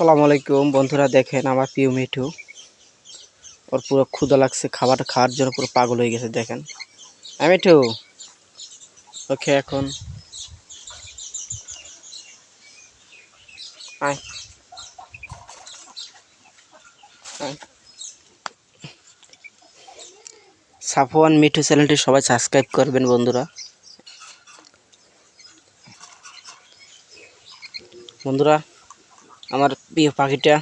আসসালামু আলাইকুম বন্ধুরা, দেখেন আমার প্রিয় মিঠু। ওর পুরো ক্ষুধা লাগছে, খাবারটা খাওয়ার জন্য পুরো পাগল হয়ে গেছে। দেখেন মিঠু, ওকে এখন আয় আয়। সাফওয়ান মিঠু চ্যানেলটি সবাই সাবস্ক্রাইব করবেন বন্ধুরা। বন্ধুরা, আমার প্রিয় পাখিটাকে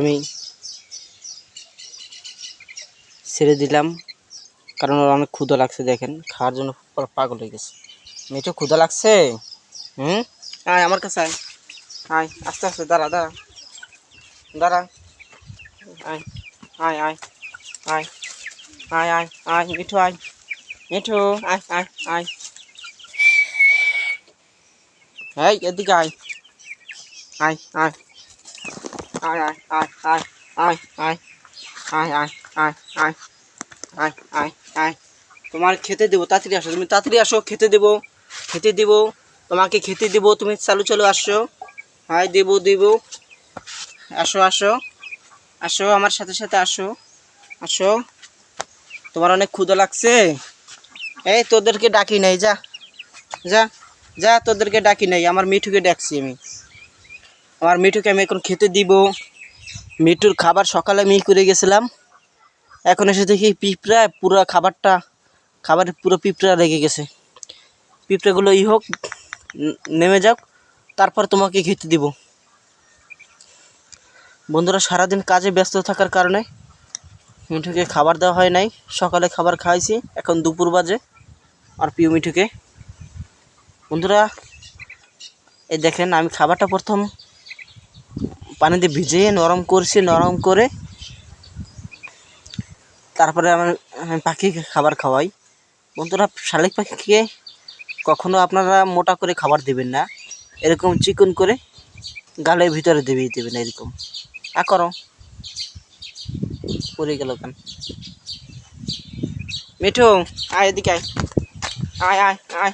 আমি ছেড়ে দিলাম, কারণ ওর অনেক ক্ষুধা লাগছে। দেখেন খাওয়ার জন্য পুরো পাগল হয়ে গেছে। মিঠু, ক্ষুধা লাগছে? আয় আমার কাছে আয়। আয় আস্তে আস্তে, দাঁড়া দাঁড়া দাঁড়া। আয় আয় আয় আয় আয় আয় আয় মিঠু, আয় মিঠু, আয় আয় আয়। এই এদিকে আয় আয় আয় আয় আয় আয় আয় আয় আয় আয় আয় আয় আয় আয় আয় আয়। তোমার খেতে দেবো, তাড়াতাড়ি আসো, তুমি তাড়াতাড়ি আসো, খেতে দেবো, খেতে দেবো, তোমাকে খেতে দেবো। তুমি চালু চালু আসো। হাই দেবো দেবো, আসো আসো আসো, আমার সাথে সাথে আসো আসো। তোমার অনেক ক্ষুধা লাগছে? এই তোদেরকে ডাকি নাই, যা যা যা, তোদেরকে ডাকি নাই, আমার মিঠুকে ডাকছি আমি। আমার মিঠুকে আমি এখন খেতে দিব। মিঠুর খাবার সকালে আমি করে গেছিলাম, এখন এসে দেখি পিঁপড়া পুরো খাবারের পুরো পিঁপড়া রেগে গেছে। পিঁপড়াগুলো হোক, নেমে যাক, তারপর তোমাকে খেতে দিব। বন্ধুরা, সারাদিন কাজে ব্যস্ত থাকার কারণে মিঠুকে খাবার দেওয়া হয় নাই। সকালে খাবার খাইছি, এখন দুপুর বাজে। আর প্রিয় মিঠুকে বন্ধুরা, এই দেখেন আমি খাবারটা প্রথম পানি দিয়ে ভিজিয়ে নরম করছি, নরম করে তারপরে আমি পাখিকে খাবার খাওয়াই। বন্ধুরা, শালিক পাখিকে কখনো আপনারা মোটা করে খাবার দেবেন না, এরকম চিকন করে গালের ভিতরে দেবেন এরকম। করো, পড়ে গেল কেন? মিঠু, আয় এদিকে আয় আয় আয় আয়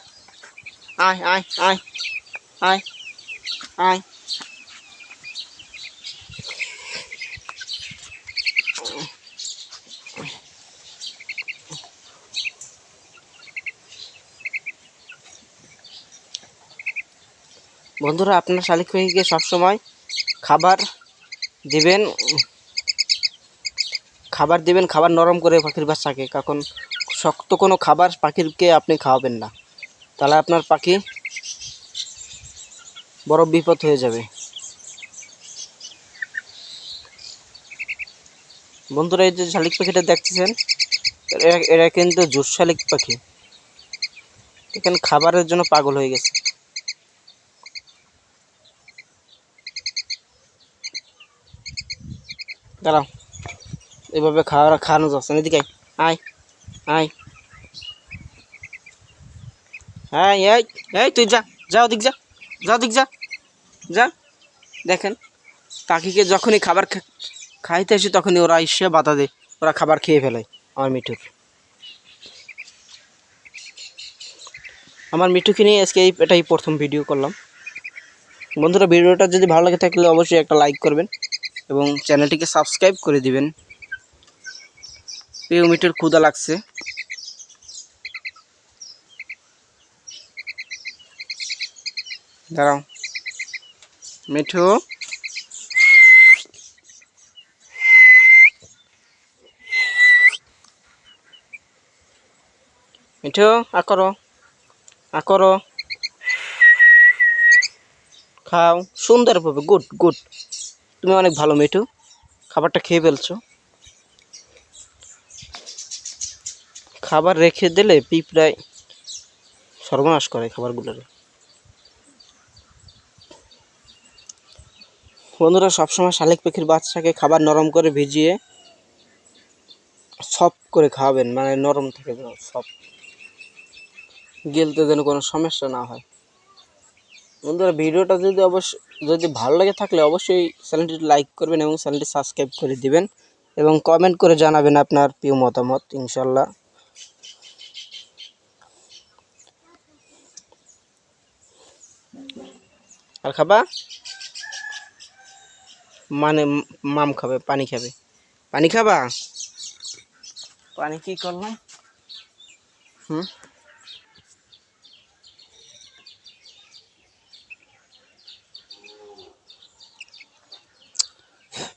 আয় আয় আয় আয় আয়। বন্ধুরা, আপনার শালিক পাখিকে সবসময় খাবার দিবেন, খাবার নরম করে পাখির বাচ্চাকে। কারণ শক্ত কোনো খাবার পাখিরকে আপনি খাওয়াবেন না, তাহলে আপনার পাখি বড় বিপদ হয়ে যাবে। বন্ধুরা, এই যে শালিক পাখিটা দেখতেছেন, এরা কিন্তু জোর শালিক পাখি। এখানে খাবারের জন্য পাগল হয়ে গেছে। দাঁড়াও, এভাবে খাওয়ানো যাচ্ছে না। এদিকে আয় আয় আয় এই এই, তুই যা ওদিক যা ওদিক যা। দেখেন, পাখিকে যখনই খাবার খাইতে আসি তখনই ওরা এসে বাধা দেয়, ওরা খাবার খেয়ে ফেলে আমার মিঠুর। আমার মিঠুকে নিয়ে আজকে এটাই প্রথম ভিডিও করলাম। বন্ধুরা, ভিডিওটা যদি ভালো লাগে থাকলে অবশ্যই একটা লাইক করবেন এবং চ্যানেলটিকে সাবস্ক্রাইব করে দিবেন। প্রিয় মিঠুর ক্ষুধা লাগছে। দাঁড়াও মিঠু, মিঠু করো, খাও সুন্দরভাবে। গুড গুড, তুমি অনেক ভালো মিঠু, খাবারটা খেয়ে ফেলছো। খাবার রেখে দিলে পিঁপড়ায় সর্বনাশ করে খাবারগুলোর। বন্ধুরা, সবসময় শালিক পাখির বাচ্চাকে খাবার নরম করে ভিজিয়ে সফট করে খাওয়াবেন, মানে নরম থাকে যেন, সফট, গিলতে যেন কোনো সমস্যা না হয়। বন্ধুরা, ভিডিওটা যদি ভালো লাগে থাকলে অবশ্যই চ্যানেলটি লাইক করবেন এবং চ্যানেলটি সাবস্ক্রাইব করে দিবেন এবং কমেন্ট করে জানাবেন আপনার প্রিয় মতামত। ইনশাল্লাহ। আর খাবা? মানে মাম খাবে, পানি খাবে। পানি খাবা? পানি কি করলাম? হুম,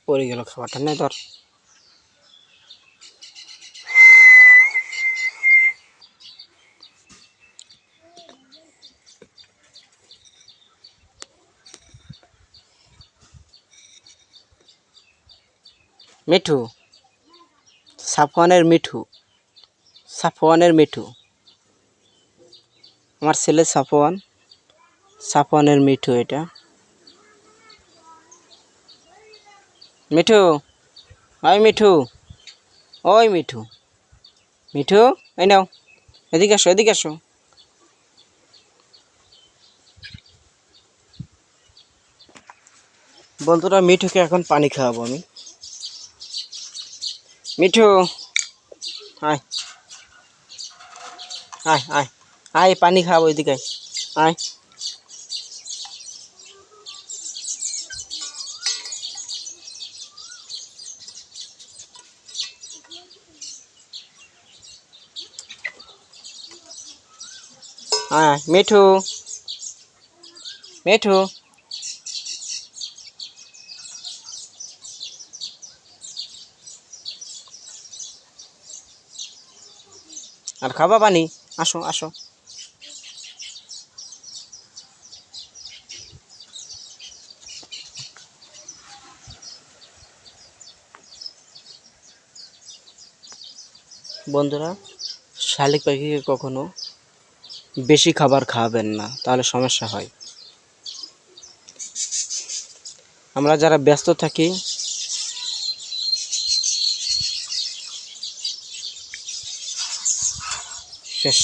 পড়ে গেল খাবারটা, নে ধর। মিঠু, সাফওয়ানের মিঠু, সাফওয়ানের মিঠু, আমার ছেলে সাফওয়ান, সাফওয়ানের মিঠু এটা। মিঠু, ওই মিঠু, ওই মিঠু, মিঠু, এই নাও, এদিকে আসো, এদিকে আসো। বন্ধুরা, মিঠুকে এখন পানি খাওয়াবো আমি। মিঠু, আয় আয় আয় আয়, পানি খাওয়াবো, এদিকে আয়, আয় আয়। মিঠু, মিঠু, আর খাবা পানি? আসো আসো। বন্ধুরা, শালিক পাখিকে কখনো বেশি খাবার খাওয়াবেন না, তাহলে সমস্যা হয়। আমরা যারা ব্যস্ত থাকি, শেষ।